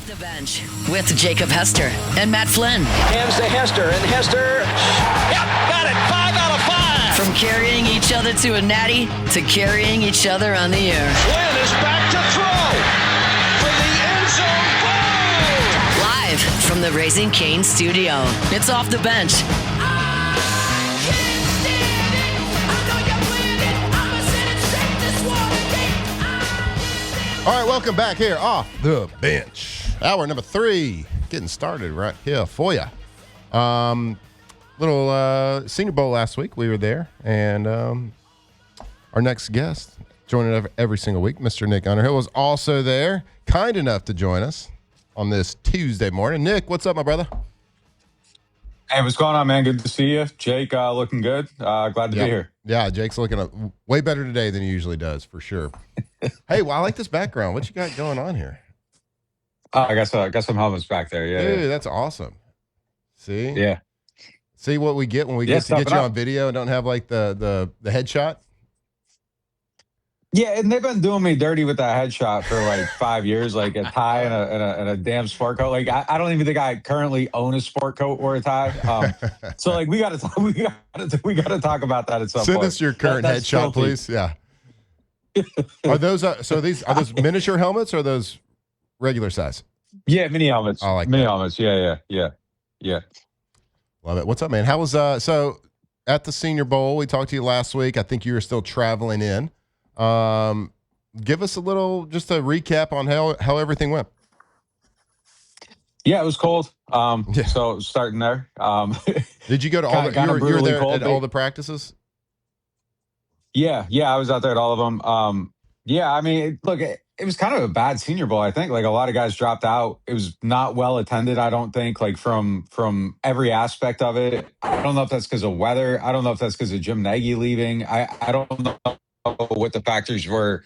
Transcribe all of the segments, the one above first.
Off the bench with Jacob Hester and Matt Flynn. Hands to Hester, and Hester, yep, got it, 5 out of 5. From carrying each other to a natty to carrying each other on the air. Flynn is back to throw for the end zone goal. Live from the Raising Cane studio, it's Off the Bench. All right, welcome back here off the bench. Hour number 3, getting started right here for you. Little Senior Bowl last week. We were there, and our next guest, joining every single week, Mr. Nick Underhill, was also there, kind enough to join us on this Tuesday morning. Nick, what's up, my brother? Hey, what's going on, man? Good to see you. Jake, looking good. Glad to be here. Yeah, Jake's looking way better today than he usually does, for sure. Hey, well, I like this background. What you got going on here? I got some helmets back there. Yeah, Dude, yeah. that's awesome. See? Yeah. See what we get when we get you on video and don't have like the headshot? Yeah, and they've been doing me dirty with that headshot for like 5 years, like a tie and a damn sport coat. Like I don't even think I currently own a sport coat or a tie. So like we gotta talk about that at some point. Send us your current headshot, please. Yeah. Are those are those miniature helmets or are those regular size? Yeah, mini helmets. I like mini that. helmets. Yeah. Love it. What's up, man? How was so at the Senior Bowl? We talked to you last week. I think you were still traveling in. Give us just a recap on how everything went. Yeah, it was cold. So starting there. Did you go to all the? You were there cold, at all the practices? Yeah, I was out there at all of them. Yeah, I mean, look, it was kind of a bad Senior Bowl. I think like a lot of guys dropped out. It was not well attended. I don't think like from every aspect of it. I don't know if that's because of weather. I don't know if that's because of Jim Nagy leaving. I don't know what the factors were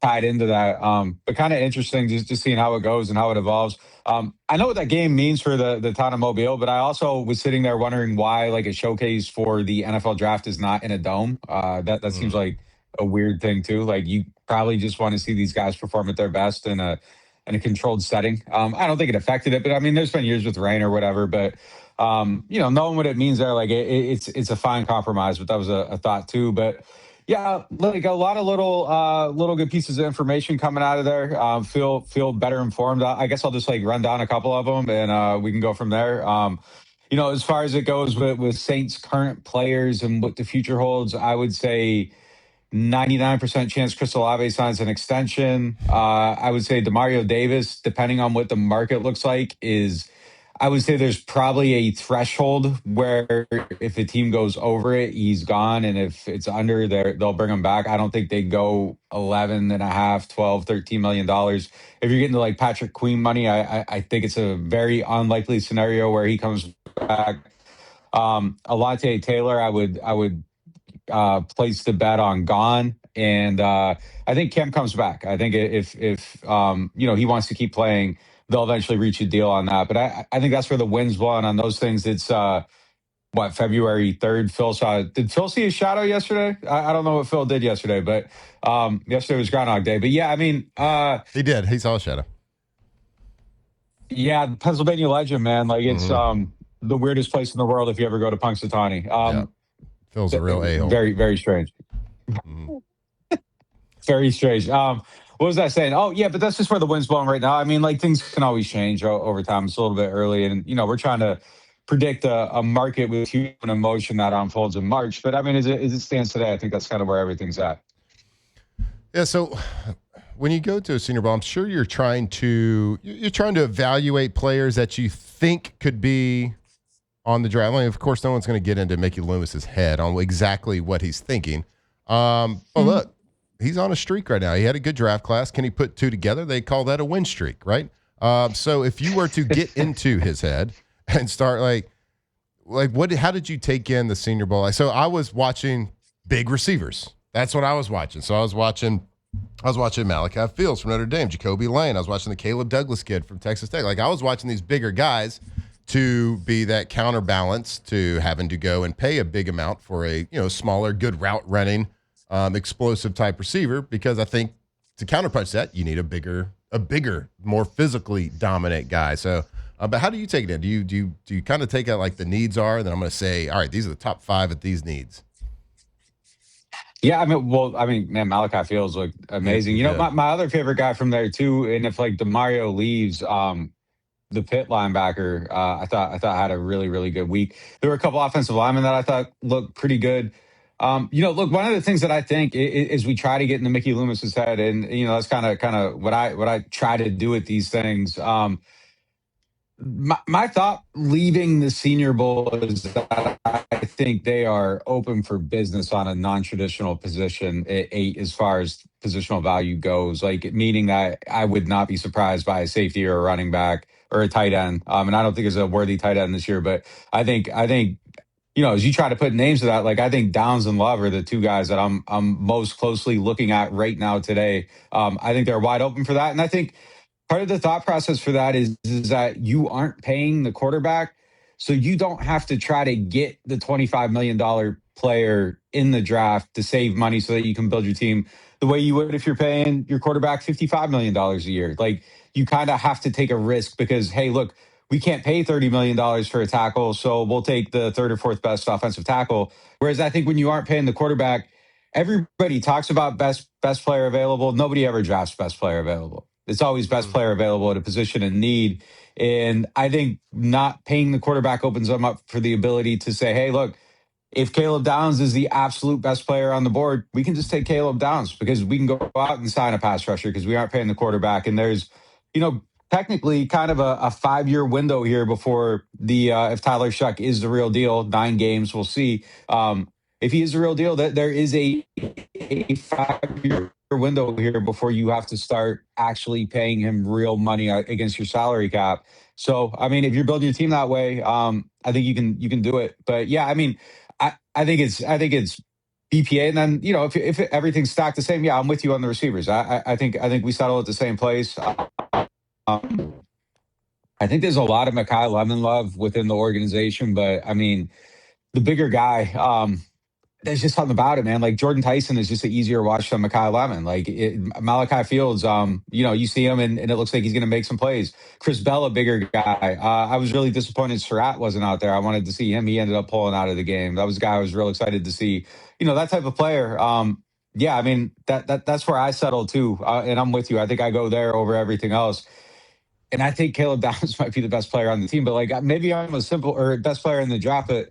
tied into that. But kind of interesting just seeing how it goes and how it evolves. I know what that game means for the town of Mobile, but I also was sitting there wondering why like a showcase for the NFL draft is not in a dome. That seems like a weird thing too. Like you probably just want to see these guys perform at their best in a controlled setting. I don't think it affected it, but I mean, there's been years with rain or whatever, but knowing what it means there, like it's a fine compromise, but that was a thought too. But yeah, like a lot of little good pieces of information coming out of there. Feel better informed. I guess I'll just like run down a couple of them and we can go from there. As far as it goes with Saints' current players and what the future holds, I would say 99% chance Chris Olave signs an extension. I would say Demario Davis, depending on what the market looks like, I would say there's probably a threshold where if a team goes over it, he's gone. And if it's under there, they'll bring him back. I don't think they go 11 and a half, 12, $13 million. If you're getting to like Patrick Queen money, I think it's a very unlikely scenario where he comes back. Alontae Taylor, I would place the bet on gone. And I think Kemp comes back. I think if he wants to keep playing, they'll eventually reach a deal on that. But I think that's where the wind's blowing on those things. It's February 3rd. Did Phil see his shadow yesterday? I don't know what Phil did yesterday, but yesterday was Groundhog Day. But yeah, I mean, he did. He saw a shadow. Yeah, the Pennsylvania legend, man. Like it's the weirdest place in the world if you ever go to Punxsutawney. Phil's a real a-hole. Very, very strange. Very strange. What was I saying? Oh, yeah, but that's just where the wind's blowing right now. I mean, like things can always change over time. It's a little bit early. And, we're trying to predict a market with human emotion that unfolds in March. But I mean, as it stands today, I think that's kind of where everything's at. Yeah. So when you go to a Senior Bowl, I'm sure you're trying to evaluate players that you think could be on the draft. I mean, of course, no one's going to get into Mickey Loomis's head on exactly what he's thinking. But look, he's on a streak right now. He had a good draft class. Can he put two together? They call that a win streak, right? So if you were to get into his head and start like what? How did you take in the Senior Bowl? So I was watching big receivers. That's what I was watching. So I was watching Malachi Fields from Notre Dame, Jacoby Lane. I was watching the Caleb Douglas kid from Texas Tech. Like I was watching these bigger guys to be that counterbalance to having to go and pay a big amount for a smaller, good route running, explosive type receiver, because I think to counterpunch that you need a bigger a bigger, more physically dominant guy. So, but how do you take it in? Do you kind of take out like the needs are? Then I'm going to say, all right, these are the top 5 at these needs. Yeah, man, Malachi Fields looked amazing. Yeah. My other favorite guy from there too, and if like DeMario leaves, the Pitt linebacker, I thought had a really, really good week. There were a couple offensive linemen that I thought looked pretty good. Look, one of the things that I think is we try to get into Mickey Loomis's head, and that's kind of what I try to do with these things. My thought leaving the Senior Bowl is that I think they are open for business on a non-traditional position at 8 as far as positional value goes. Like meaning that I would not be surprised by a safety or a running back or a tight end. And I don't think there's a worthy tight end this year, but I think as you try to put names to that, like I think Downs and Love are the two guys that I'm most closely looking at right now today. I think they're wide open for that, and I think part of the thought process for that is that you aren't paying the quarterback, so you don't have to try to get the $25 million player in the draft to save money so that you can build your team the way you would if you're paying your quarterback $55 million a year. Like you kind of have to take a risk because, hey, look, we can't pay $30 million for a tackle, so we'll take the third or fourth best offensive tackle. Whereas I think when you aren't paying the quarterback, everybody talks about best player available. Nobody ever drafts best player available. It's always best player available at a position in need. And I think not paying the quarterback opens them up for the ability to say, hey, look, if Caleb Downs is the absolute best player on the board, we can just take Caleb Downs because we can go out and sign a pass rusher because we aren't paying the quarterback. And there's, technically kind of a 5-year window here before the if Tyler Shuck is the real deal, 9 games, we'll see. If he is the real deal, that there is a 5-year window here before you have to start actually paying him real money against your salary cap. So, I mean, if you're building your team that way, I think you can do it. But yeah, I mean, I think it's BPA, and then if everything's stacked the same, yeah, I'm with you on the receivers. I think we settle at the same place. I think there's a lot of Mekhi Lemon love within the organization, but I mean, the bigger guy, there's just something about it, man. Like Jordan Tyson is just an easier watch than Mekhi Lemon. Like Malachi Fields, you see him and it looks like he's going to make some plays. Chris Bell, a bigger guy. I was really disappointed Surratt wasn't out there. I wanted to see him. He ended up pulling out of the game. That was a guy I was real excited to see. That type of player. Yeah, I mean that's where I settle too, and I'm with you. I think I go there over everything else. And I think Caleb Downs might be the best player on the team, but like maybe I'm a simple or best player in the draft. But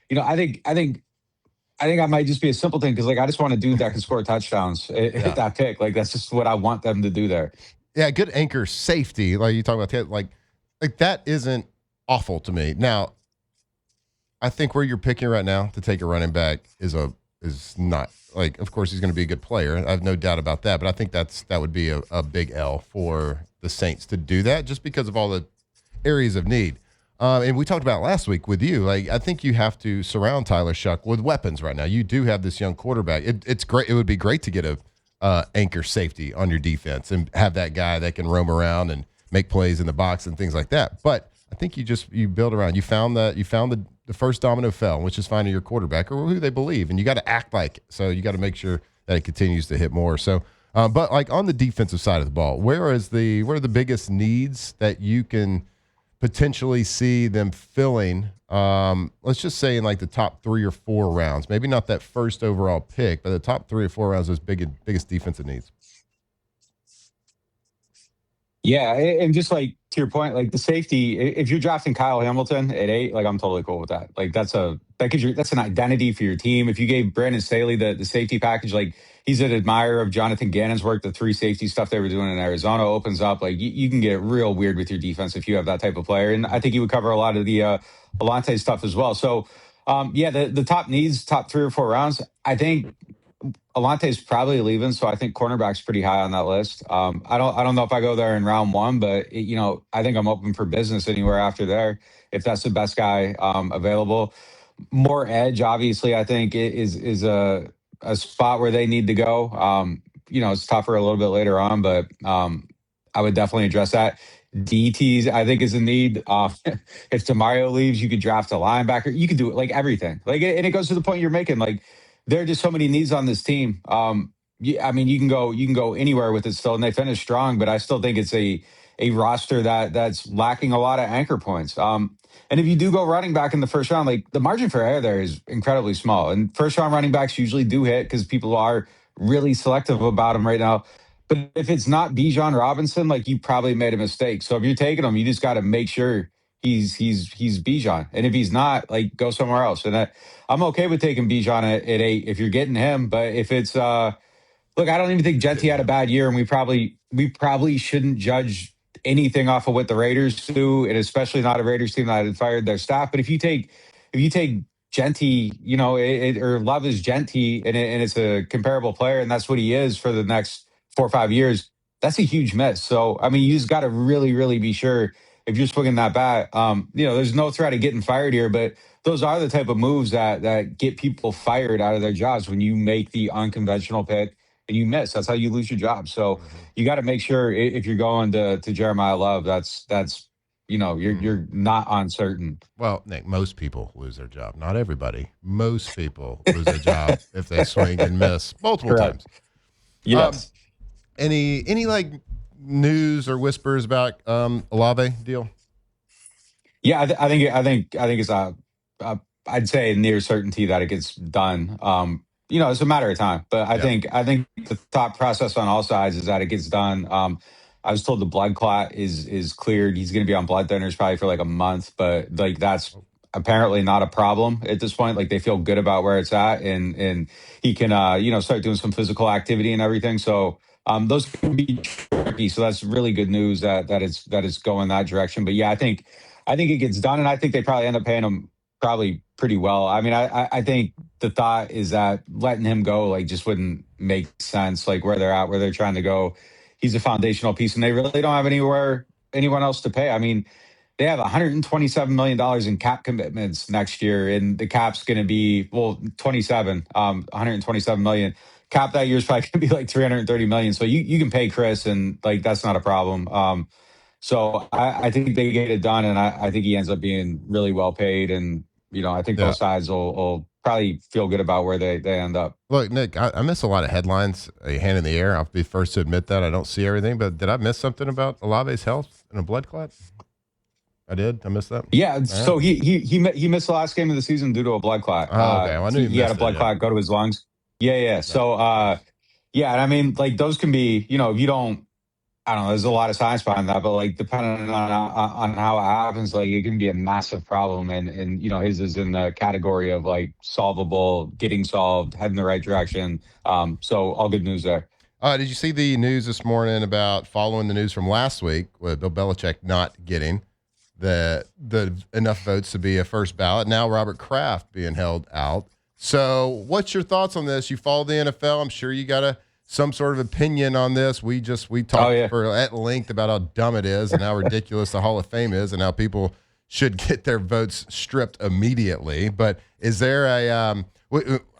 I think I might just be a simple thing because like I just want a dude that can score touchdowns, hit that pick. Like that's just what I want them to do there. Yeah, good anchor safety, like you talk about, like that isn't awful to me. Now, I think where you're picking right now to take a running back is not like. Of course, he's going to be a good player. I have no doubt about that. But I think that would be a big L for the Saints to do that, just because of all the areas of need. And we talked about last week with you. Like, I think you have to surround Tyler Shuck with weapons right now. You do have this young quarterback. It's great. It would be great to get a anchor safety on your defense and have that guy that can roam around and make plays in the box and things like that. But I think you build around. You found the first domino fell, which is finding your quarterback or who they believe, and you got to act like it. So you got to make sure that it continues to hit more. So, but like on the defensive side of the ball, what are the biggest needs that you can potentially see them filling? Let's just say in like the top 3 or 4 rounds, maybe not that first overall pick, but the top 3 or 4 rounds, those biggest defensive needs. Yeah, and just like to your point, like the safety, if you're drafting Kyle Hamilton at 8, like I'm totally cool with that. Like that's an identity for your team. If you gave Brandon Staley the safety package, like he's an admirer of Jonathan Gannon's work, the 3 safety stuff they were doing in Arizona opens up. Like you can get real weird with your defense if you have that type of player. And I think he would cover a lot of the Alante stuff as well. So the top needs, top 3 or 4 rounds, I think Alante's probably leaving, so I think cornerback's pretty high on that list. I don't know if I go there in round 1, but I think I'm open for business anywhere after there if that's the best guy available. More edge, obviously, I think is a spot where they need to go. It's tougher a little bit later on, but I would definitely address that. DTs, I think, is a need. If Demario leaves, you could draft a linebacker. You could do it like everything. Like, and it goes to the point you're making. Like, there are just so many needs on this team. I mean, you can go anywhere with it still, and they finish strong. But I still think it's a roster that's lacking a lot of anchor points. And if you do go running back in the first round, like the margin for error there is incredibly small. And first round running backs usually do hit because people are really selective about them right now. But if it's not Bijan Robinson, like you probably made a mistake. So if you're taking him, you just got to make sure he's Bijan. And if he's not, like go somewhere else. And I'm okay with taking Bijan at 8 if you're getting him. But if it's look, I don't even think Genty had a bad year, and we probably shouldn't judge anything off of what the Raiders do, and especially not a Raiders team that had fired their staff. But if you take Genty, or Love is Genty, and it's a comparable player, and that's what he is for the next 4 or 5 years, that's a huge miss. So I mean, you just got to really, really be sure if you're swinging that bat. There's no threat of getting fired here, but those are the type of moves that get people fired out of their jobs when you make the unconventional pick and you miss. That's how you lose your job. So you got to make sure if you're going to Jeremiah Love, that's you're not uncertain. Well, Nick, most people lose their job. Not everybody. Most people lose their job if they swing and miss multiple times. Yes. Any like news or whispers about Olave deal? Yeah, I think it's I'd say near certainty that it gets done. It's a matter of time, but I think the thought process on all sides is that it gets done. I was told the blood clot is cleared. He's going to be on blood thinners probably for like a month, but like that's apparently not a problem at this point. Like they feel good about where it's at, and he can start doing some physical activity and everything. So those can be tricky. So that's really good news that it's going that direction. But yeah, I think it gets done, and I think they probably end up paying him probably pretty well. I mean, I think the thought is that letting him go like just wouldn't make sense. Like where they're at, where they're trying to go, he's a foundational piece, and they really don't have anyone else to pay. I mean, they have $127 million in cap commitments next year, and the cap's going to be 127 million. Cap that year is probably going to be like 330 million. So you can pay Chris, and like that's not a problem. So I think they get it done, and I think he ends up being really well paid. And I think both sides will probably feel good about where they end up. Look, Nick, I miss a lot of headlines. A hand in the air. I'll be first to admit that I don't see everything. But did I miss something about Olave's health and a blood clot? I did. I missed that. Yeah. So he missed the last game of the season due to a blood clot. Oh, okay. Well, I knew he had a blood clot go to his lungs. Yeah. So and I mean, like those can be, if you don't. I don't know. There's a lot of science behind that, but like depending on how it happens, like it can be a massive problem. And his is in the category of like solvable, getting solved, heading the right direction. So all good news there. Did you see the news this morning about following the news from last week with Bill Belichick not getting the enough votes to be a first ballot? Now Robert Kraft being held out. So what's your thoughts on this? You follow the NFL. I'm sure you got some sort of opinion on this. We talked for at length about how dumb it is and how ridiculous the Hall of Fame is and how people should get their votes stripped immediately. But is there I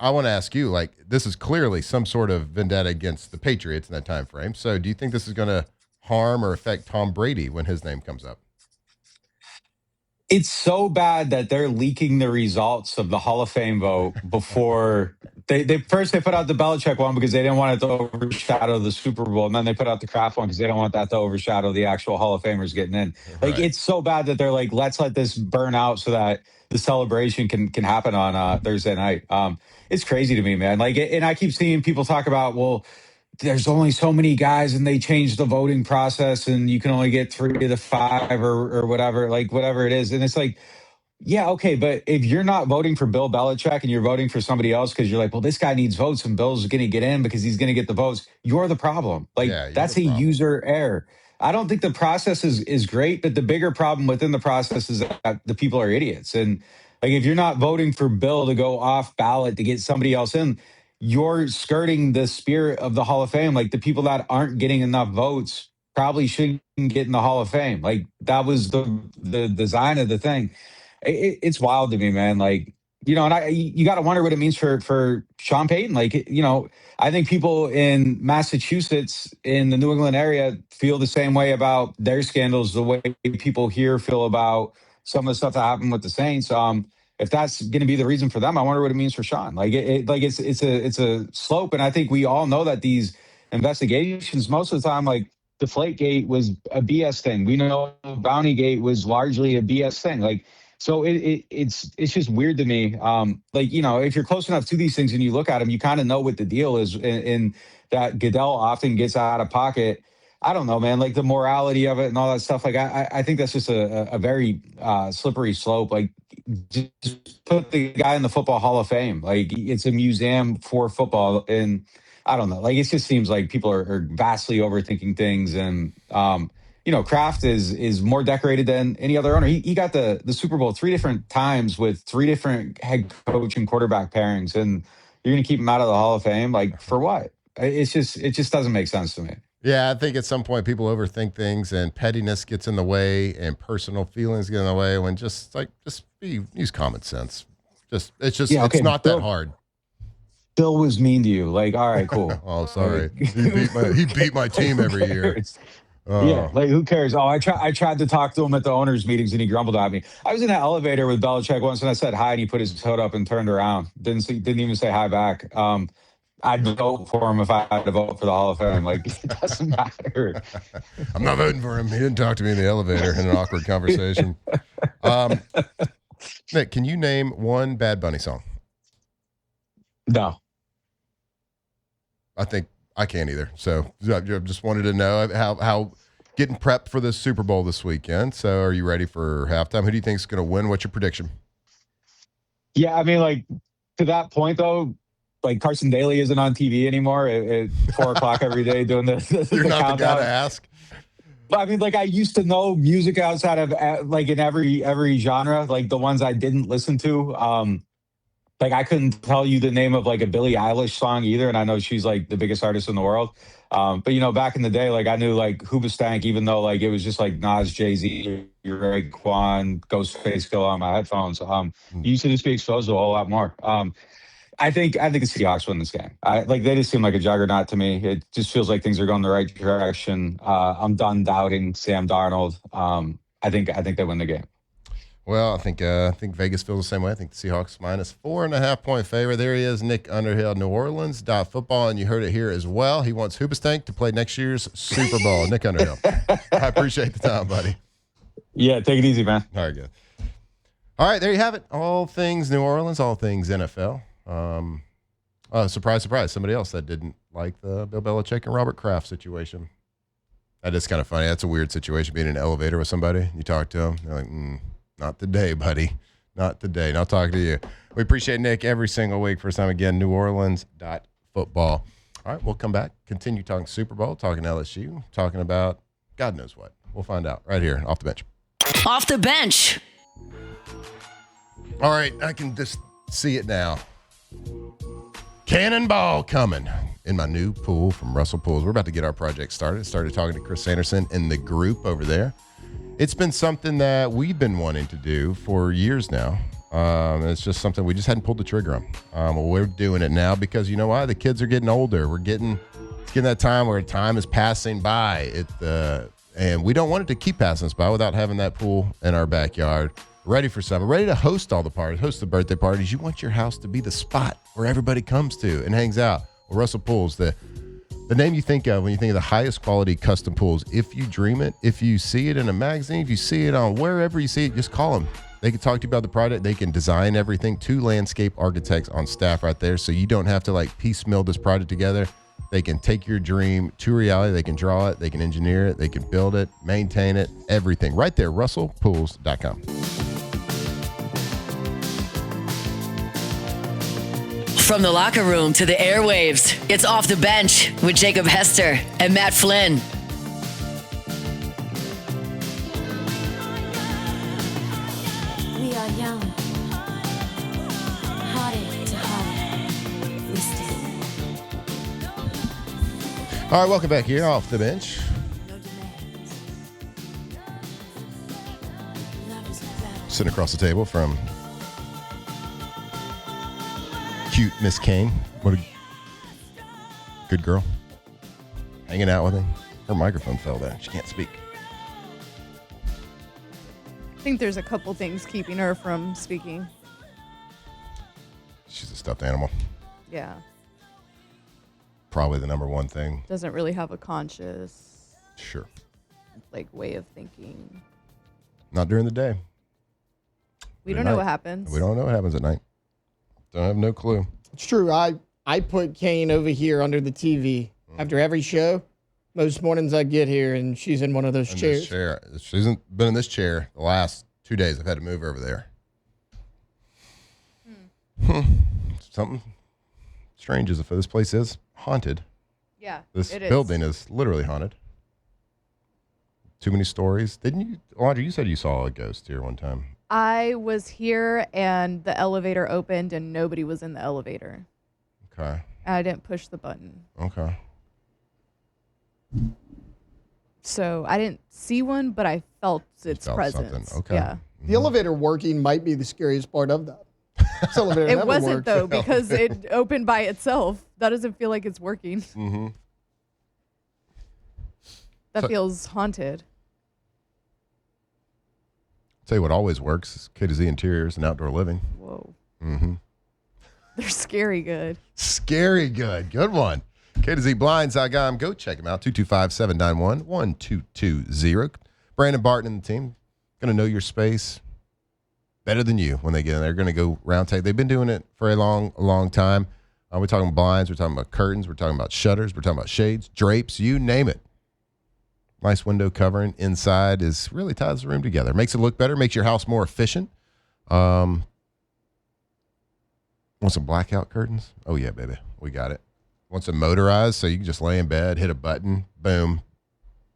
want to ask you, like, this is clearly some sort of vendetta against the Patriots in that time frame. So do you think this is going to harm or affect Tom Brady when his name comes up? It's so bad that they're leaking the results of the Hall of Fame vote before they first put out the Belichick one because they didn't want it to overshadow the Super Bowl, and then they put out the Kraft one because they don't want that to overshadow the actual Hall of Famers getting in. Like It's so bad that they're like, let's let this burn out so that the celebration can happen on Thursday night. It's crazy to me, man. Like, and I keep seeing people talk about, well, there's only so many guys and they changed the voting process and you can only get 3 of the 5 or whatever, like whatever it is. And it's like, yeah, okay. But if you're not voting for Bill Belichick and you're voting for somebody else because you're like, well, this guy needs votes and Bill's going to get in because he's going to get the votes, you're the problem. Like that's a user error. I don't think the process is great, but the bigger problem within the process is that the people are idiots. And like, if you're not voting for Bill to go off ballot to get somebody else in, you're skirting the spirit of the Hall of Fame. Like the people that aren't getting enough votes probably shouldn't get in the Hall of Fame. Like that was the design of the thing. It's wild to me, man. Like, and you got to wonder what it means for Sean Payton. Like, I think people in Massachusetts in the New England area feel the same way about their scandals, the way people here feel about some of the stuff that happened with the Saints. if that's going to be the reason for them, I wonder what it means for Sean. Like it's a slope, and I think we all know that these investigations most of the time, like Deflategate was a BS thing. We know Bountygate was largely a BS thing. Like, so it's just weird to me. Like, you know, if you're close enough to these things and you look at them, you kind of know what the deal is, and that Goodell often gets out of pocket. I don't know, man, like the morality of it and all that stuff. Like, I think that's just a very slippery slope. Like, just put the guy in the Football Hall of Fame. Like, it's a museum for football. And I don't know, like, it just seems like people are vastly overthinking things. And, you know, Kraft is more decorated than any other owner. He got the Super Bowl 3 different times with 3 different head coach and quarterback pairings. And you're going to keep him out of the Hall of Fame? Like, for what? It just doesn't make sense to me. Yeah, I think at some point people overthink things and pettiness gets in the way and personal feelings get in the way when just use common sense. It's not that hard. Bill was mean to you. Like, all right, cool. Oh, sorry. He beat my team every year. Yeah, like who cares? Oh, I tried to talk to him at the owners' meetings and he grumbled at me. I was in an elevator with Belichick once and I said hi and he put his hood up and turned around. Didn't even say hi back. I'd vote for him if I had to vote for the Hall of Fame. Like, it doesn't matter. I'm not voting for him. He didn't talk to me in the elevator in an awkward conversation. Nick, can you name one Bad Bunny song? No. I think I can't either. So I just wanted to know how getting prepped for the Super Bowl this weekend. So are you ready for halftime? Who do you think is going to win? What's your prediction? Yeah, I mean, like, to that point, though, like Carson Daly isn't on TV anymore at 4:00 every day doing the You're not countdown. the guy to ask. But I mean, like, I used to know music outside of like in every genre, like the ones I didn't listen to. Like, I couldn't tell you the name of like a Billie Eilish song either, and I know she's like the biggest artist in the world. But you know, back in the day, like I knew like Hoobastank, even though like it was just like Nas, Jay-Z, Raekwon, Ghostface Killah on my headphones. You used to just be exposed to a whole lot more. I think the Seahawks win this game. They just seem like a juggernaut to me. It just feels like things are going the right direction. I'm done doubting Sam Darnold. I think they win the game. Well, I think Vegas feels the same way. I think the Seahawks -4.5 point favorite. There he is, Nick Underhill, New Orleans .football, and you heard it here as well. He wants Hoobastank to play next year's Super Bowl. Nick Underhill. I appreciate the time, buddy. Yeah, take it easy, man. All right, good. All right, there you have it. All things New Orleans, all things NFL. Surprise, surprise. Somebody else that didn't like the Bill Belichick and Robert Kraft situation. That is kind of funny. That's a weird situation, being in an elevator with somebody. You talk to them. They're like, not today, buddy. Not today. Not talking to you. We appreciate Nick every single week. First time again, New Orleans .football. All right, we'll come back. Continue talking Super Bowl, talking LSU, talking about God knows what. We'll find out right here off the bench. Off the bench. All right, I can just see it now. Cannonball coming in my new pool from Russell Pools. We're about to get our project started. Started talking to Chris Sanderson in the group over there. It's been something that we've been wanting to do for years now. It's just something we just hadn't pulled the trigger on. Well, we're doing it now because you know why? The kids are getting older. It's getting that time where time is passing by. And we don't want it to keep passing us by without having that pool in our backyard. Ready for summer, ready to host all the parties, host the birthday parties. You want your house to be the spot where everybody comes to and hangs out. Well, Russell Pools, the name you think of when you think of the highest quality custom pools. If you dream it, if you see it in a magazine, if you see it on wherever you see it, just call them. They can talk to you about the product. They can design everything. 2 landscape architects on staff right there, so you don't have to like piecemeal this project together. They can take your dream to reality. They can draw it. They can engineer it. They can build it, maintain it, everything. Right there, russellpools.com. From the locker room to the airwaves, it's Off the Bench with Jacob Hester and Matt Flynn. We are young, hearted to heart, we stand. All right, welcome back here, Off the Bench. No demands. Love is a battle. Sitting across the table from cute Miss Kane. What a good girl. Hanging out with him. Her microphone fell there. She can't speak. I think there's a couple things keeping her from speaking. stuffed animal. Yeah. Probably the number one thing. Doesn't really have a conscious, Sure. way of thinking. Not during the day. We At don't know night. what happens. We don't know what happens at night. Don't have no clue. It's true. I put Kane over here under the TV after every show. Most mornings I get here, and she's in one of those In chairs. this chair. She hasn't been in this chair the last 2 days. I've had to move her over there. Something strange as if this place is haunted. Yeah, This it is. building is literally haunted. Too many stories. Didn't you, Audrey, you said you saw a ghost here one time. I was here, and the elevator opened, and nobody was in the elevator. Okay. I didn't push the button. Okay. So I didn't see one, but I felt its felt presence. something. Okay. Yeah. The elevator working might be the scariest part of that. This elevator It never wasn't, works. though, because it opened by itself. That doesn't feel like it's working. Mm-hmm. That So- feels haunted. Tell you what always works is K to Z Interiors and Outdoor Living. Whoa. Mm-hmm. They're scary good. Scary good. Good one. K to Z Blinds.com. Go check them out. 225-791-1220. Brandon Barton and the team going to know your space better than you when they get in. They're going to go round table. They've been doing it for a long time. We're talking blinds. We're talking about curtains. We're talking about shutters. We're talking about shades, drapes, you name it. Nice window covering inside is really ties the room together. Makes it look better. Makes your house more efficient. Want some blackout curtains? Oh, yeah, baby. We got it. Want some motorized so you can just lay in bed, hit a button, boom.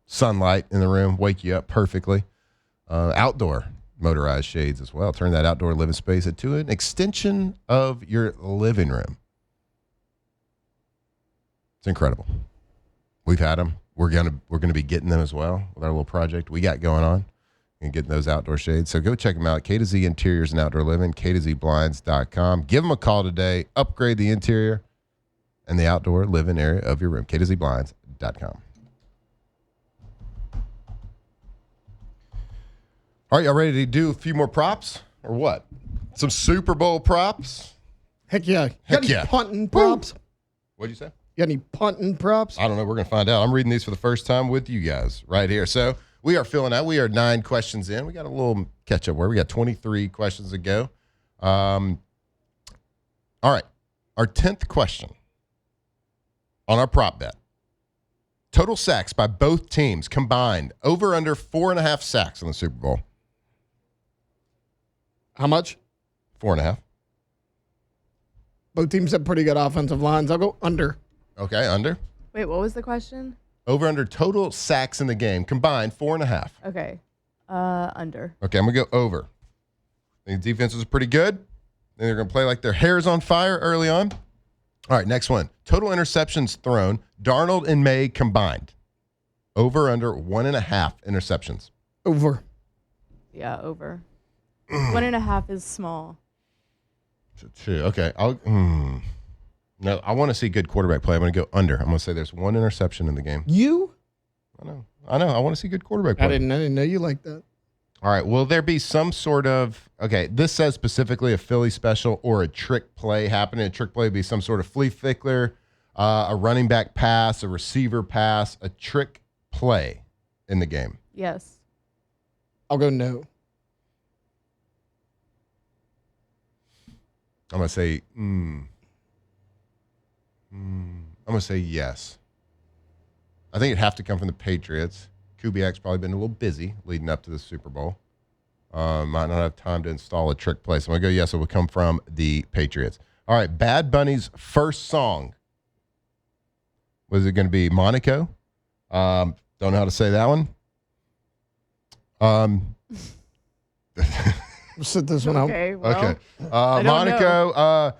Sunlight in the room, wake you up perfectly. Outdoor motorized shades as well. Turn that outdoor living space into an extension of your living room. It's incredible. We've had them. We're gonna be getting them as well with our little project we got going on and getting those outdoor shades. So go check them out. K to Z Interiors and Outdoor Living, K2ZBlinds.com. Give them a call today. Upgrade the interior and the outdoor living area of your room. K2ZBlinds.com. All right, y'all ready to do a few more props or what? Some Super Bowl props? Heck yeah. Heck Got any yeah. punting props? What'd you say? Got any punting props? I don't know. We're going to find out. I'm reading these for the first time with you guys right here. So we are filling out. We are 9 questions in. We got a little catch up where we got 23 questions to go. All right. Our 10th question on our prop bet. Total sacks by both teams combined over under 4.5 sacks in the Super Bowl. How much? 4.5. Both teams have pretty good offensive lines. I'll go under. Okay, under. Wait, what was the question? Over under total sacks in the game combined 4.5. Okay. Under. Okay, I'm going to go over. I think the defenses are pretty good. Then they're going to play like their hair's on fire early on. All right, next one. Total interceptions thrown, Darnold and May combined. Over under 1.5 interceptions. Over. Yeah, over. 1.5 is small. 2. Okay. No, I want to see good quarterback play. I'm going to go under. I'm going to say there's 1 interception in the game. You? I know. I want to see good quarterback play. I didn't know you like that. All right. Will there be some sort of, okay, this says specifically a Philly special or a trick play happening. A trick play would be some sort of flea flicker, a running back pass, a receiver pass, a trick play in the game. Yes. I'll go no. I'm going to say, I'm going to say yes. I think it'd have to come from the Patriots. Kubiak's probably been a little busy leading up to the Super Bowl. Might not have time to install a trick play. So I'm going to go yes, it will come from the Patriots. All right, Bad Bunny's first song. Was it going to be Monaco? Don't know how to say that one. We'll sit this one out. Okay. Well, Okay. don't Monaco,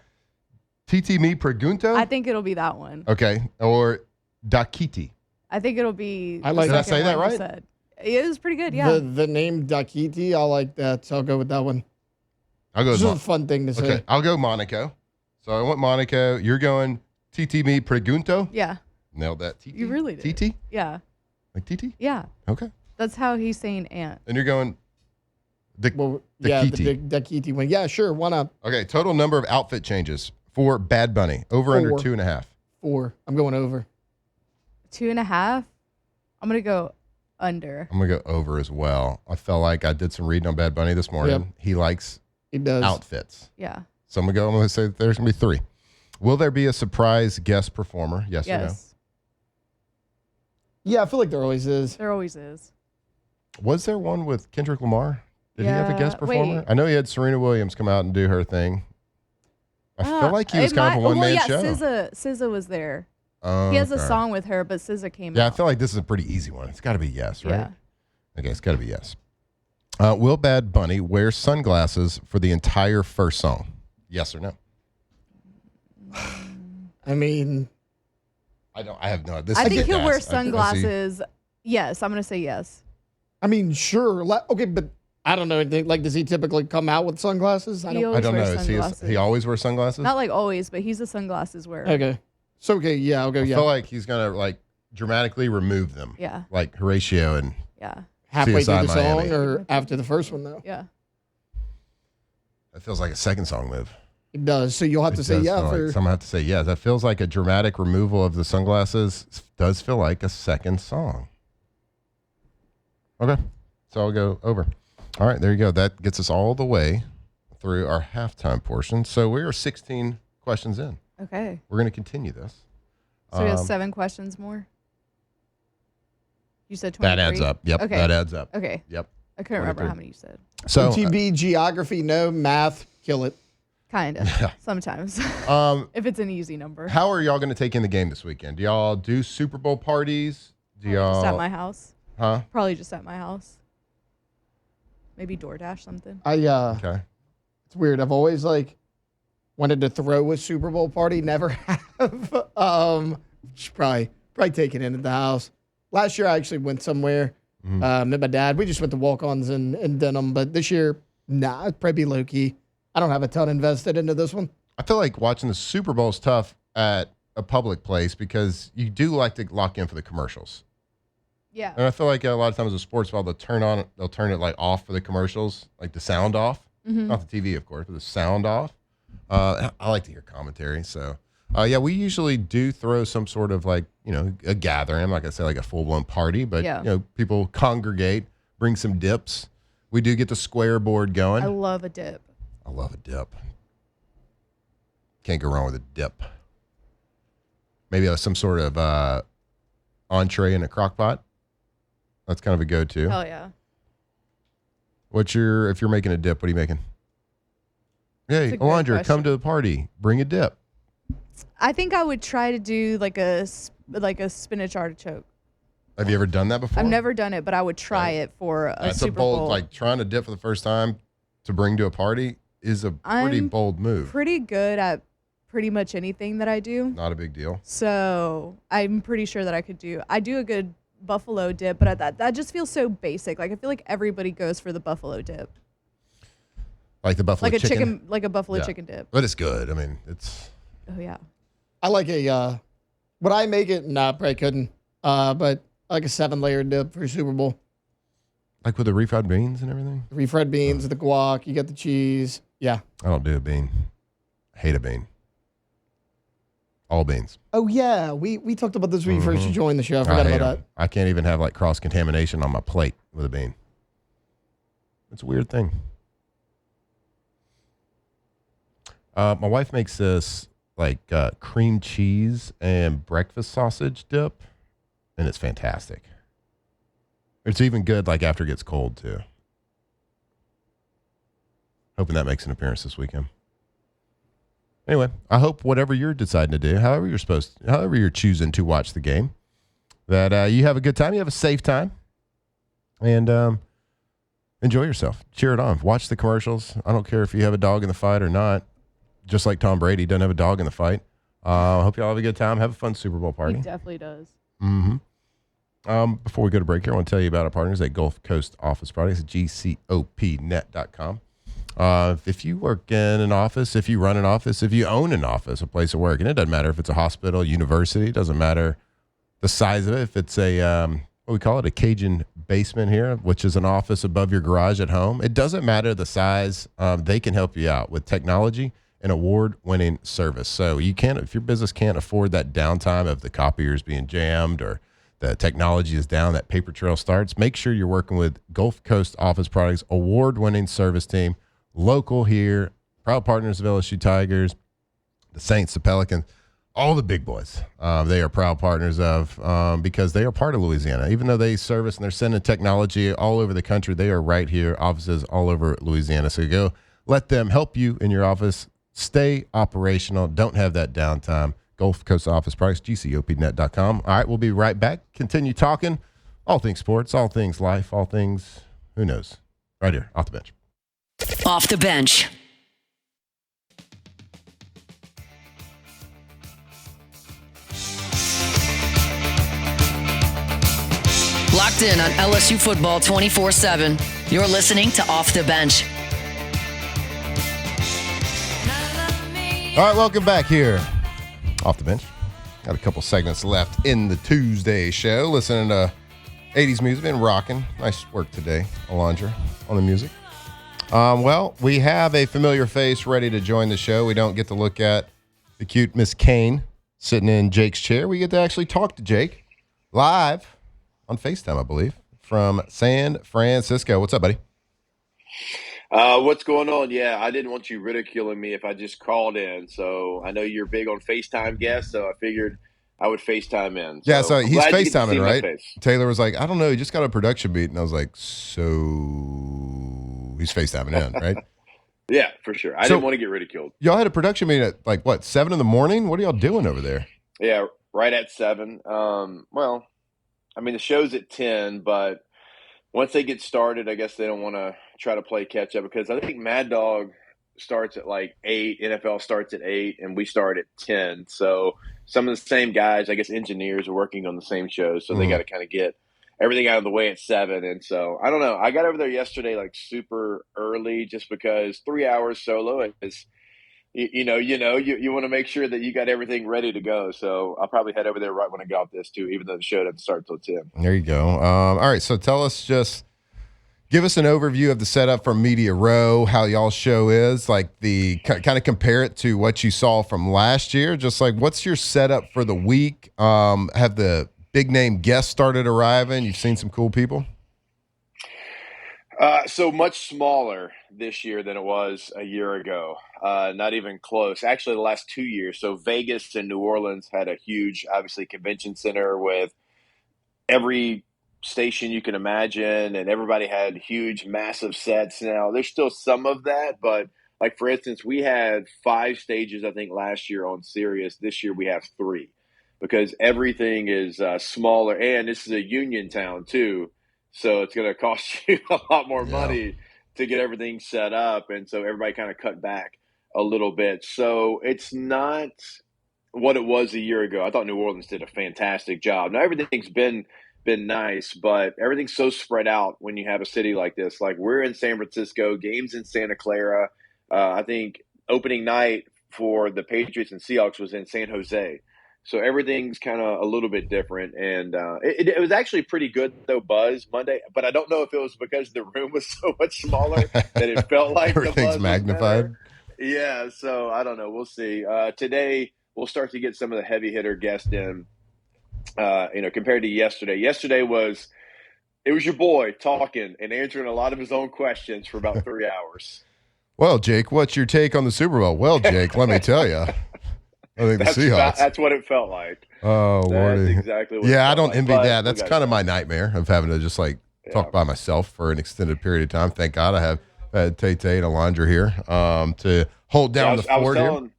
Titi Mi Pregunto? I think it'll be that one. Okay. Or Dakiti. I think it'll be. I like- the Did I second say that one you right? said. It was pretty good. Yeah. The name Dakiti, I like that. So I'll go with that one. I'll go This with is a fun thing to say. Okay, I'll go Monaco. So I want Monaco. You're going Titi Mi Pregunto? Yeah. Nailed that. Titi? You really did. Titi? Yeah. Like Titi? Yeah. Okay. That's how he's saying ant. And you're going Well, yeah, the Dakiti. big Dakiti one. Yeah, sure. Why not? Okay, total number of outfit changes. for Bad Bunny. Over under 2.5. 4. I'm going over. 2.5. I'm gonna go under. I'm gonna go over as well. I felt like I did some reading on Bad Bunny this morning. Yep. He likes He does. outfits. Yeah. So I'm gonna say that there's gonna be 3. Will there be a surprise guest performer? Yes, or no? Yes. Yeah, I feel like there always is. There always is. Was there one with Kendrick Lamar? Did he have a guest Yeah, performer? wait. I know he had Serena Williams come out and do her thing. I feel like he was kind of a one-man show. SZA was there. He has a Okay. song with her, but SZA came Yeah, out. I feel like this is a pretty easy one. It's got to be yes, right? Yeah. Okay, it's got to be yes. Will Bad Bunny wear sunglasses for the entire first song? Yes or no? I mean, I have no. I think he'll wear guess. sunglasses. Yes, I'm gonna say yes. sure. Okay, but I don't know anything. Like, does he typically come out with sunglasses? He I always don't know. wears Is sunglasses. he always wears sunglasses? Not like always, but he's a sunglasses wearer. Okay. So, okay, yeah, I'll go, I yeah. feel like he's gonna like dramatically remove them. Yeah. Like Horatio and Yeah. Halfway through CSI the song Miami. or after the first one, though? Yeah. that feels like a second song move. It does. So you'll have to It say does yeah feel for. like, so I'm gonna have to say yes. That feels like a dramatic removal of the sunglasses. Does feel like a second song. Okay, so I'll go over. All right, there you go. That gets us all the way through our halftime portion. So we are 16 questions in. Okay. We're going to continue this. So we have 7 questions more. You said 23. That adds up. Yep, Okay. that adds up. Okay. Yep. I couldn't remember 23. how many you said. So MTB, geography, no. Math, kill it. Kind of. Yeah. Sometimes. um, If it's an easy number. how are y'all going to take in the game this weekend? Do y'all do Super Bowl parties? Do y'all? Just at my house. Huh? Probably just at my house. Maybe DoorDash something. Okay. It's weird. I've always like wanted to throw a Super Bowl party, never have. Should probably take it in at the house. Last year I actually went somewhere. Met my dad. We just went to walk-ons in Denham, but this year, nah, it'd probably be low key. I don't have a ton invested into this one. I feel like watching the Super Bowl is tough at a public place because you do like to lock in for the commercials. Yeah. And I feel like a lot of times with sports, while they'll turn it like off for the commercials, like the sound off. Not the TV, of course, but the sound off. I like to hear commentary. So, yeah, we usually do throw some sort of like, a gathering. I'm not going to say like a full-blown party, but, Yeah. People congregate, bring some dips. We do get the square board going. I love a dip. I love a dip. Can't go wrong with a dip. Maybe some sort of entree in a crock pot. That's kind of a go-to. Hell yeah. If you're making a dip, what are you making? Hey, That's a great Alondra, question. come to the party. Bring a dip. I think I would try to do like a spinach artichoke. Have you ever done that before? I've never done it, but I would try Okay. it for a That's Super a bold, Bowl. like trying to dip for the first time to bring to a party is a pretty I'm bold move. Pretty good at pretty much anything that I do. Not a big deal. So I'm pretty sure that I do a good buffalo dip, but that just feels so basic. Like I feel like everybody goes for the buffalo dip. Like the buffalo Like a chicken. like a buffalo Yeah. chicken dip. But it's good. I mean, it's Oh yeah. I like would I make it? Nah, probably couldn't. But I like a 7-layer dip for Super Bowl. like with the refried beans and everything. Refried beans, the guac, you got the cheese. Yeah. I don't do a bean. I hate a bean. All beans. Oh yeah, we talked about this when you first joined the show. I forgot hate about 'em. that. I can't even have like cross contamination on my plate with a bean. It's a weird thing. My wife makes this like cream cheese and breakfast sausage dip, and it's fantastic. It's even good like after it gets cold too. Hoping that makes an appearance this weekend. Anyway, I hope whatever you're deciding to do, however you're choosing to watch the game, that you have a good time, you have a safe time, and enjoy yourself. Cheer it on. Watch the commercials. I don't care if you have a dog in the fight or not. Just like Tom Brady doesn't have a dog in the fight. Hope you all have a good time. Have a fun Super Bowl party. He definitely does. Before we go to break here, I want to tell you about our partners at Gulf Coast Office Products, GCOPnet.com. If you work in an office, if you run an office, if you own an office, a place of work, and it doesn't matter if it's a hospital, university, it doesn't matter the size of it. If it's a, what we call it, a Cajun basement here, which is an office above your garage at home, it doesn't matter the size. They can help you out with technology and award-winning service. So if your business can't afford that downtime of the copiers being jammed or the technology is down, that paper trail starts, make sure you're working with Gulf Coast Office Products, award-winning service team, local here, proud partners of LSU Tigers, the Saints, the Pelicans, all the big boys. They are proud partners of because they are part of Louisiana. Even though they service and they're sending technology all over the country, they are right here, offices all over Louisiana. So go let them help you in your office. Stay operational. Don't have that downtime. Gulf Coast Office Products, gcopnet.com. All right, we'll be right back. Continue talking all things sports, all things life, all things, who knows, right here, off the bench. Off the bench. Locked in on LSU football 24/7. You're listening to Off the Bench. All right, welcome back here. Off the bench. Got a couple segments left in the Tuesday show. Listening to 80s music. Been rocking. Nice work today, Alondra, on the music. Well, we have a familiar face ready to join the show. We don't get to look at the cute Miss Kane sitting in Jake's chair. We get to actually talk to Jake live on FaceTime, I believe, from San Francisco. What's up, buddy? What's going on? Yeah, I didn't want you ridiculing me if I just called in. So I know you're big on FaceTime guests, so I figured I would FaceTime in. Yeah, so I'm he's glad you get to see FaceTiming, my right? face. Taylor was like, I don't know, he just got a production meet. And I was like, so he's FaceTiming in, right? Yeah, for sure. I didn't want to get ridiculed. Y'all had a production meeting at like, what, 7 in the morning? What are y'all doing over there? Yeah, right at 7. Well, I mean, the show's at 10, but once they get started, I guess they don't want to try to play catch up because I think Mad Dog starts at like 8, NFL starts at 8, and we start at 10. So some of the same guys, I guess engineers, are working on the same show, so they got to kind of get everything out of the way at 7. And so I don't know. I got over there yesterday like super early just because 3 hours solo is – you want to make sure that you got everything ready to go. So I'll probably head over there right when I get off this too, even though the show doesn't start till 10. There you go. All right. So give us an overview of the setup from Media Row, how y'all's show is, like kind of compare it to what you saw from last year. Just like, what's your setup for the week? Have the big name guests started arriving? You've seen some cool people? So much smaller this year than it was a year ago. Not even close. Actually, the last 2 years. So Vegas and New Orleans had a huge, obviously, convention center with every station you can imagine, and everybody had huge, massive sets. Now, there's still some of that, but like, for instance, we had 5 stages, I think, last year on Sirius. This year we have 3 because everything is smaller, and this is a union town, too. So it's going to cost you a lot more money to get everything set up. And so everybody kind of cut back a little bit. So it's not what it was a year ago. I thought New Orleans did a fantastic job. Now everything's been nice, but everything's so spread out when you have a city like this. Like, we're in San Francisco, games in Santa Clara. I think opening night for the Patriots and Seahawks was in San Jose. So everything's kind of a little bit different, and it was actually pretty good, though, buzz Monday. But I don't know if it was because the room was so much smaller that it felt like everything's the buzz magnified. Yeah, so I don't know. We'll see. Today we'll start to get some of the heavy hitter guests in. Compared to yesterday. Yesterday it was your boy talking and answering a lot of his own questions for about 3 hours. Well, Jake, what's your take on the Super Bowl? Well, Jake, let me tell you. I think the Seahawks. That's what it felt like. Oh, Lordy. That's exactly what I don't envy but that. That's kind of my nightmare of having to just talk by myself for an extended period of time. Thank God I have Tay-Tay and Alondra here to hold down the fort here.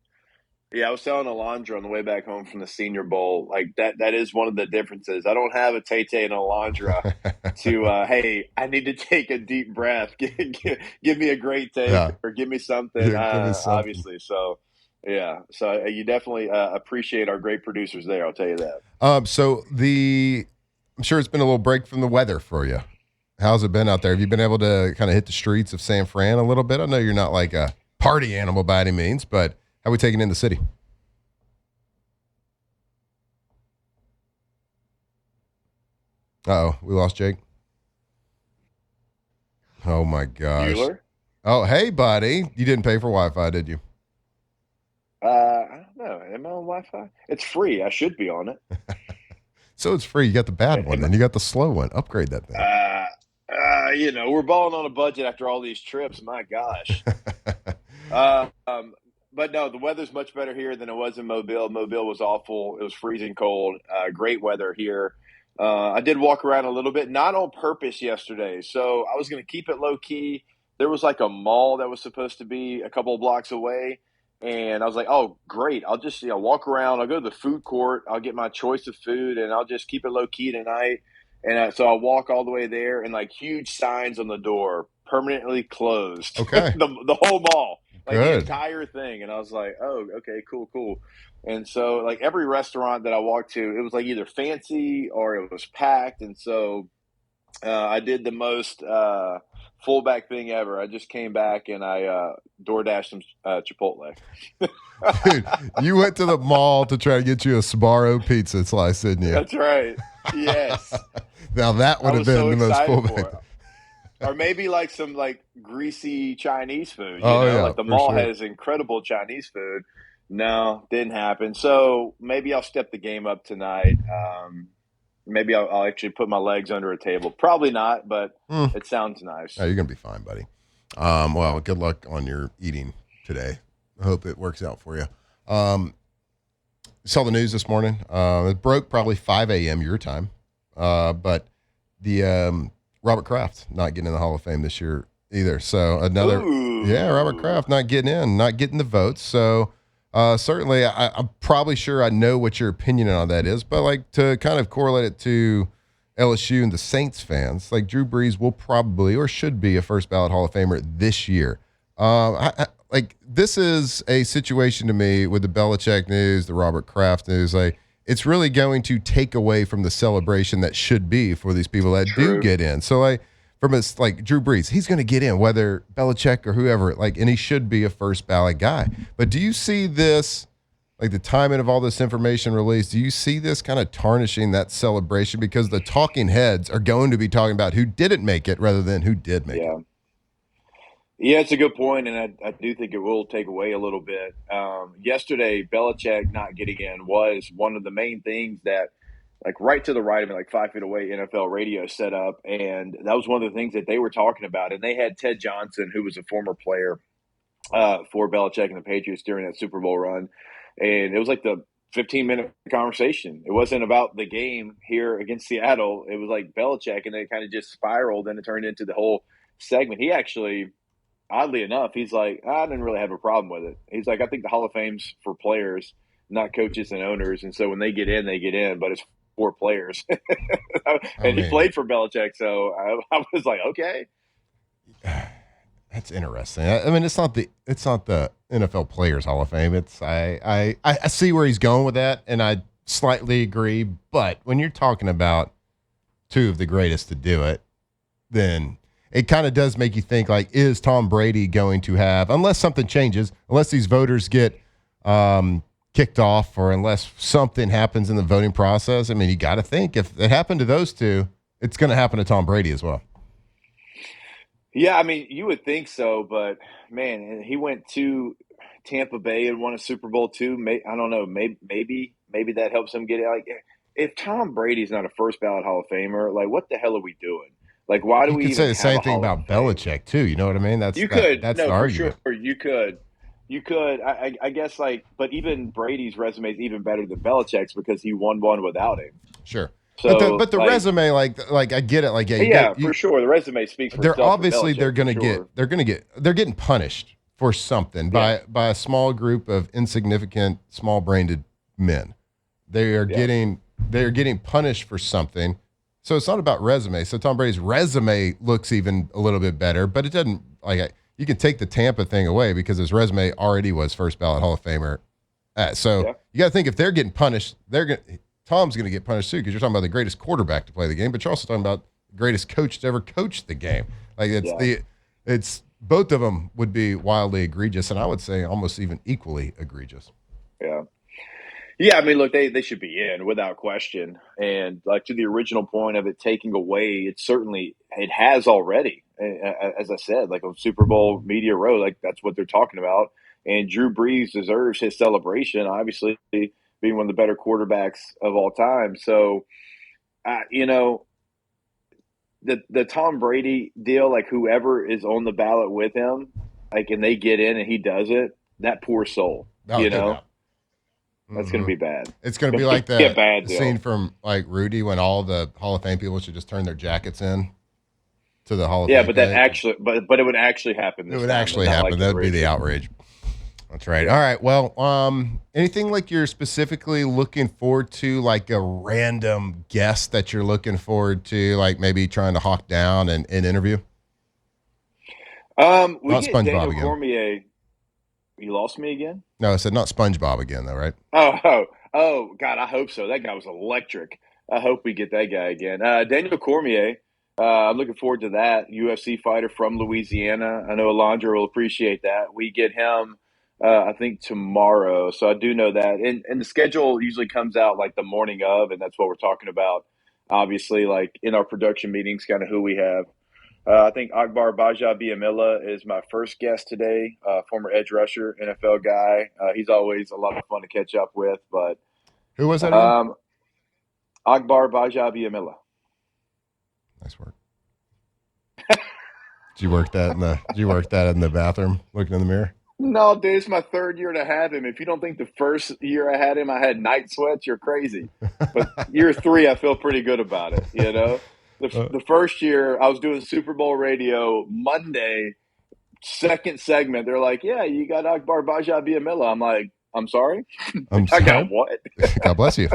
Yeah, I was telling Alondra on the way back home from the Senior Bowl, like that is one of the differences. I don't have a Tay-Tay and Alondra to, hey, I need to take a deep breath. Give me a great take or give me something, give me something. Obviously. So, yeah. So you definitely appreciate our great producers there, I'll tell you that. I'm sure it's been a little break from the weather for you. How's it been out there? Have you been able to kind of hit the streets of San Fran a little bit? I know you're not like a party animal by any means, but how are we taking in the city? Uh-oh, we lost Jake. Oh, my gosh. Bueller? Oh, hey, buddy. You didn't pay for Wi-Fi, did you? I don't know. Am I on Wi-Fi? It's free. I should be on it. So it's free. You got the bad one, Am I- then you got the slow one. Upgrade that thing. we're balling on a budget after all these trips. My gosh. Uh, um, but no, the weather's much better here than it was in Mobile. Mobile was awful. It was freezing cold. Great weather here. I did walk around a little bit, not on purpose yesterday. So I was going to keep it low key. There was like a mall that was supposed to be a couple of blocks away. And I was like, oh, great. I'll just walk around. I'll go to the food court. I'll get my choice of food, and I'll just keep it low key tonight. And so I walk all the way there, and like huge signs on the door, permanently closed. Okay. the whole mall, like the Good. entire thing. And I was like, oh, okay, cool. And so like every restaurant that I walked to, it was like either fancy or it was packed. And so I did the most fullback thing ever. I just came back and I DoorDashed some Chipotle. Dude, you went to the mall to try to get you a Sbarro pizza slice, didn't you? That's right. Yes. Now that would I have was been so the most excited fullback. for it. Or maybe like some like greasy Chinese food. Oh, yeah, like the for mall sure. has incredible Chinese food. No, didn't happen. So maybe I'll step the game up tonight. Maybe I'll actually put my legs under a table. Probably not, but it sounds nice. Oh, you're gonna be fine, buddy. Well, good luck on your eating today. I hope it works out for you. Saw the news this morning. It broke probably 5 a.m. your time, but the Robert Kraft not getting in the Hall of Fame this year either. So Robert Kraft not getting in, not getting the votes. So certainly, I'm probably sure I know what your opinion on that is, but like to kind of correlate it to LSU and the Saints fans, like Drew Brees will probably or should be a first ballot Hall of Famer this year. Like this is a situation to me with the Belichick news, the Robert Kraft news. Like it's really going to take away from the celebration that should be for these people that do get in. So like from us, like Drew Brees, he's going to get in whether Belichick or whoever. Like, and he should be a first ballot guy. But do you see this? Like the timing of all this information released, do you see this kind of tarnishing that celebration because the talking heads are going to be talking about who didn't make it rather than who did make it? Yeah, it's a good point, and I do think it will take away a little bit. Yesterday, Belichick not getting in was one of the main things that, like right to the right of me, like 5 feet away, NFL radio set up, and that was one of the things that they were talking about. And they had Ted Johnson, who was a former player for Belichick and the Patriots during that Super Bowl run, and it was like the 15-minute conversation. It wasn't about the game here against Seattle. It was like Belichick, and it kind of just spiraled, and it turned into the whole segment. He actually, oddly enough, he's like, I didn't really have a problem with it. He's like, I think the Hall of Fame's for players, not coaches and owners. And so when they get in, but it's for players. And he played for Belichick, so I was like, okay. That's interesting. I mean, it's not the NFL Players Hall of Fame. It's I see where he's going with that, and I slightly agree. But when you're talking about two of the greatest to do it, then it kind of does make you think, like, is Tom Brady going to have, unless something changes, unless these voters get kicked off or unless something happens in the voting process, I mean, you got to think if it happened to those two, it's going to happen to Tom Brady as well. Yeah, I mean, you would think so, but man, he went to Tampa Bay and won a Super Bowl too. I don't know, maybe that helps him get it. Like, if Tom Brady's not a first ballot Hall of Famer, like, what the hell are we doing? Like, why do we? You could say the same thing about Belichick too. You know what I mean? That's the argument. Sure, you could. I guess, like, but even Brady's resume is even better than Belichick's because he won one without him. Sure. So, but the like, resume, like I get it. Like for sure, the resume speaks for itself. Obviously they're getting punished for something by a small group of insignificant, small-brained men. They are getting punished for something. So it's not about resume. So Tom Brady's resume looks even a little bit better, but it doesn't. Like, you can take the Tampa thing away because his resume already was first ballot Hall of Famer. You got to think if they're getting punished, Tom's going to get punished too, because you're talking about the greatest quarterback to play the game, but you're also talking about the greatest coach to ever coach the game. Like it's both of them would be wildly egregious, and I would say almost even equally egregious. Yeah. I mean, look, they should be in without question. And like to the original point of it taking away, it has already. As I said, like on Super Bowl Media Row, like that's what they're talking about. And Drew Brees deserves his celebration, obviously, being one of the better quarterbacks of all time. So, the Tom Brady deal, like whoever is on the ballot with him, like, and they get in and he does it, that poor soul, No doubt. That's going to be bad. It's going to be like a bad the deal. scene from like Rudy when all the Hall of Fame people should just turn their jackets in to the Hall of Fame. But that actually, but it would actually happen. It would actually happen. Like that would be the outrage. That's right. All right. Well, anything like you're specifically looking forward to, like a random guest that you're looking forward to, like maybe trying to hawk down and interview? We Not get SpongeBob Daniel again. Cormier. You lost me again? No, I said not SpongeBob again, though, right? Oh, God, I hope so. That guy was electric. I hope we get that guy again. Daniel Cormier, I'm looking forward to that. UFC fighter from Louisiana. I know Alondra will appreciate that. We get him, I think, tomorrow. So I do know that. And the schedule usually comes out like the morning of, and that's what we're talking about. Obviously, like in our production meetings, kind of who we have. I think Akbar Baja-Biamila is my first guest today, former edge rusher, NFL guy. He's always a lot of fun to catch up with. But who was that again? Akbar Baja-Biamila. Nice work. Did you work that in the bathroom, looking in the mirror? No, dude, it's my third year to have him. If you don't think the first year I had him, I had night sweats, you're crazy. But year 3, I feel pretty good about it, The first year, I was doing Super Bowl radio Monday, second segment. They're like, yeah, you got Akbar Baja-Biamila. I'm like, I'm sorry? I got what? God bless you.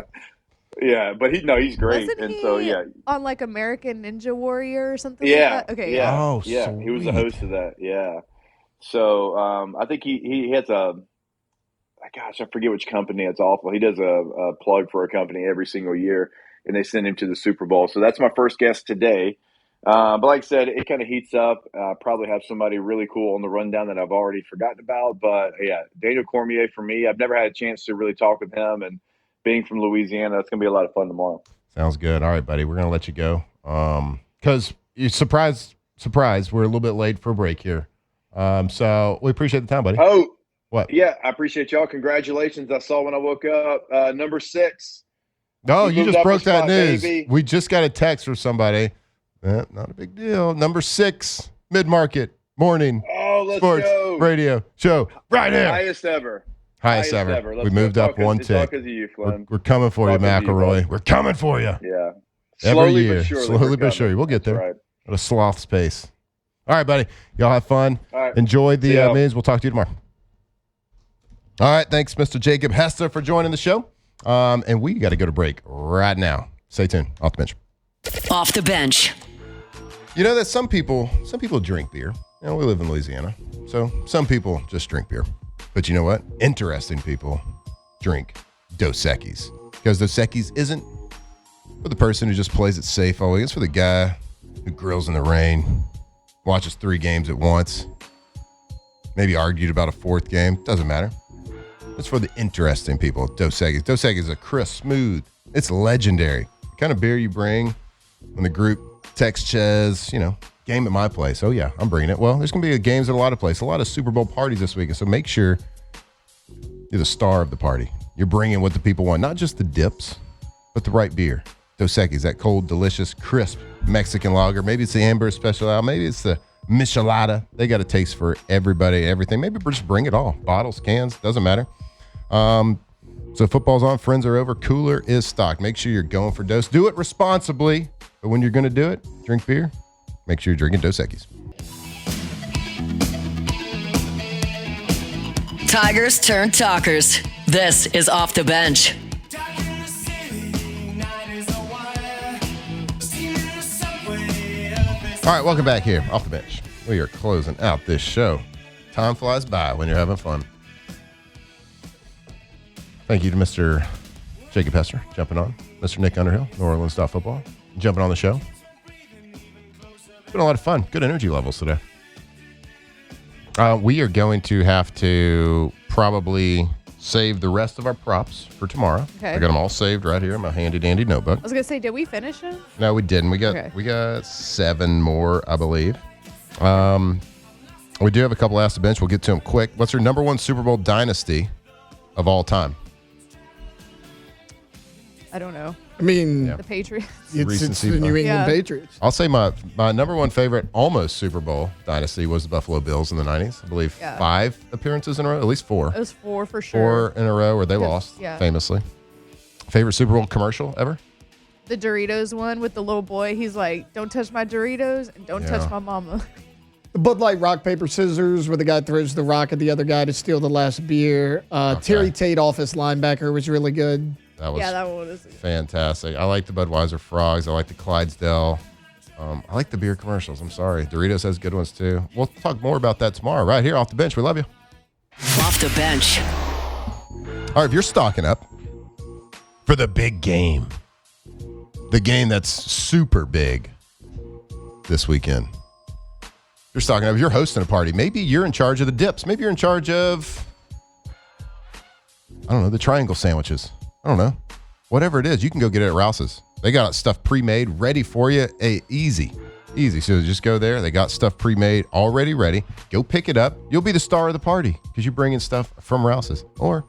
Yeah, but he's great. Wasn't and so, yeah. on like American Ninja Warrior or something Yeah. like that? Okay. Yeah. Oh, yeah. sweet. He was the host of that. Yeah. So I think he has I forget which company. It's awful. He does a plug for a company every single year, and they send him to the Super Bowl. So that's my first guest today. But like I said, it kind of heats up. Probably have somebody really cool on the rundown that I've already forgotten about. But yeah, Daniel Cormier for me. I've never had a chance to really talk with him, and being from Louisiana, that's going to be a lot of fun tomorrow. Sounds good. All right, buddy. We're going to let you go. Because surprise, we're a little bit late for a break here. So we appreciate the time, buddy. Oh, what? Yeah, I appreciate y'all. Congratulations. I saw when I woke up, number 6. No, you just broke that spot, news. baby. We just got a text from somebody. Not a big deal. Number 6, mid-market, morning. Oh, let's sports go. Radio show right here. Highest ever. Highest ever. Let's We moved go. up one It's all tick. because of you, Flynn. We're coming for you, Talking to you, McElroy. bud. We're coming for you. Yeah. Every year. But surely. Slowly we're but surely. coming. We'll get That's there. Right. At a sloth space. All right, buddy. Y'all have fun. All right. Enjoy See the y'all. meetings. We'll talk to you tomorrow. All right. Thanks, Mr. Jacob Hester, for joining the show. And we got to go to break right now. Stay tuned. Off the bench. Off the bench. You know that some people drink beer. We live in Louisiana, so some people just drink beer. But you know what? Interesting people drink Dos Equis, because Dos Equis isn't for the person who just plays it safe always. It's for the guy who grills in the rain, watches 3 games at once, maybe argued about a 4th game. Doesn't matter. It's for the interesting people. Dos Equis. Dos Equis is a crisp, smooth. It's legendary. The kind of beer you bring when the group text says, game at my place. Oh, yeah, I'm bringing it. Well, there's going to be games at a lot of places, a lot of Super Bowl parties this weekend. So make sure you're the star of the party. You're bringing what the people want, not just the dips, but the right beer. Dos Equis, that cold, delicious, crisp Mexican lager. Maybe it's the Amber Special Ale. Maybe it's the Michelada. They got a taste for everybody, everything. Maybe just bring it all. Bottles, cans, doesn't matter. So football's on, friends are over, cooler is stocked. Make sure you're going for Dos. Do it responsibly, but when you're going to do it, drink beer, make sure you're drinking Dos Equis. Tigers turn talkers. This is Off the Bench. All right, welcome back here, Off the Bench. We are closing out this show. Time flies by when you're having fun. Thank you to Mr. Jacob Hester jumping on. Mr. Nick Underhill, New Orleans Football, jumping on the show. It's been a lot of fun. Good energy levels today. We are going to have to probably save the rest of our props for tomorrow. Okay. I got them all saved right here in my handy dandy notebook. I was gonna say, did we finish it? No, we didn't. We got 7 more, I believe. We do have a couple Ask the Bench. We'll get to them quick. What's your number one Super Bowl dynasty of all time? I don't know. I mean, The Patriots. it's the New England Yeah. Patriots. I'll say my number one favorite almost Super Bowl dynasty was the Buffalo Bills in the 90s. I believe 5 appearances in a row, at least 4. It was 4 for sure. 4 in a row where they lost, famously. Favorite Super Bowl commercial ever? The Doritos one with the little boy. He's like, don't touch my Doritos and don't touch my mama. The Bud Light rock, paper, scissors, where the guy throws the rock at the other guy to steal the last beer. Terry Tate, office linebacker, was really good. That was that one was fantastic. I like the Budweiser Frogs. I like the Clydesdale. I like the beer commercials. I'm sorry. Doritos has good ones too. We'll talk more about that tomorrow right here off the bench. We love you. Off the bench. All right, if you're stocking up for the big game, the game that's super big this weekend, you're stocking up. If you're hosting a party, maybe you're in charge of the dips. Maybe you're in charge of, I don't know, the triangle sandwiches. I don't know. Whatever it is, you can go get it at Rouse's. They got stuff pre-made, ready for you. Easy. So just go there. They got stuff pre-made, already ready. Go pick it up. You'll be the star of the party because you're bringing stuff from Rouse's. Or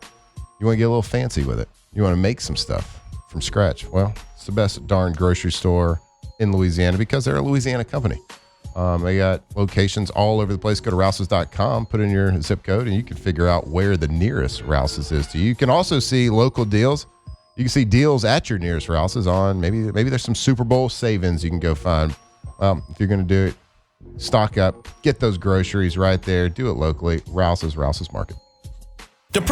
you want to get a little fancy with it. You want to make some stuff from scratch. Well, it's the best darn grocery store in Louisiana because they're a Louisiana company. They got locations all over the place. Go to Rouse's.com, put in your zip code, and you can figure out where the nearest Rouse's is to you. You can also see local deals. You can see deals at your nearest Rouse's on maybe there's some Super Bowl save-ins you can go find. If you're going to do it, stock up, get those groceries right there, do it locally. Rouse's Market.